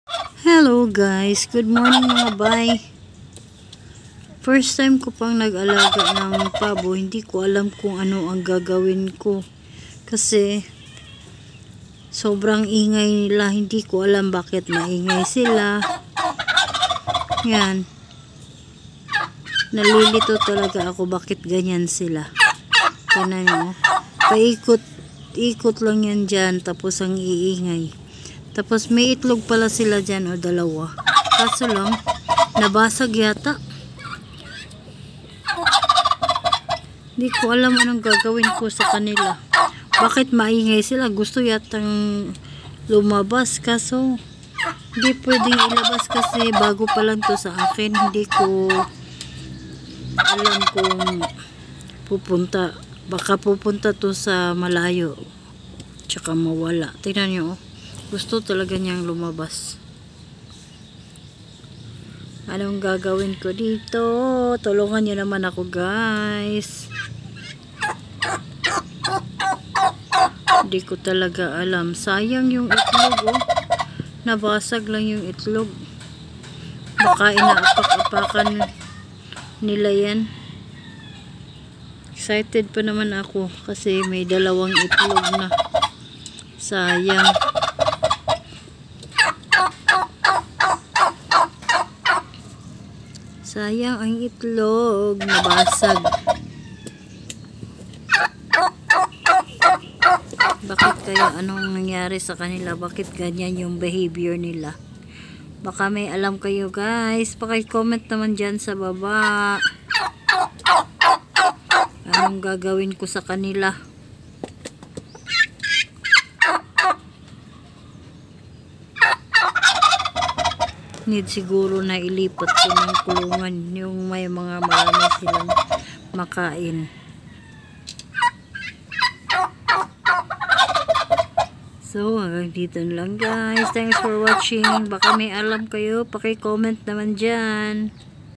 Hello guys, good morning mga bay. First time ko pang nag-alaga ng pabo, hindi ko alam kung ano ang gagawin ko. Kasi sobrang ingay nila, hindi ko alam bakit maingay sila. Yan. Nalilito talaga ako bakit ganyan sila. Tingnan nyo. Paikot lang yan dyan, tapos ang iingay. Tapos may itlog pala sila dyan o dalawa. Kaso lang, nabasag yata. Hindi ko alam anong gagawin ko sa kanila. Bakit maingay sila? Gusto yatang lumabas. Kaso, hindi pwedeng ilabas kasi bago pa lang to sa akin. Hindi ko alam kung pupunta. Baka pupunta to sa malayo. Tsaka mawala. Tingnan nyo oh. Gusto talaga niyang lumabas. Anong gagawin ko dito? Tulungan niyo naman ako guys. Hindi ko talaga alam. Sayang yung itlog oh. Nabasag lang yung itlog. Baka inaapak-apakan nila yan. Excited pa naman ako kasi may dalawang itlog na. Sayang. Sayang ang itlog, nabasag. Bakit kaya anong nangyari sa kanila? Bakit ganyan yung behavior nila? Baka may alam kayo guys. Paki-comment naman dyan sa baba. Anong gagawin ko sa kanila? Need siguro na ilipat ko ng kulungan yung may mga marami silang makain. So hanggang dito lang guys. Thanks for watching. Baka may alam kayo, paki-comment naman dyan.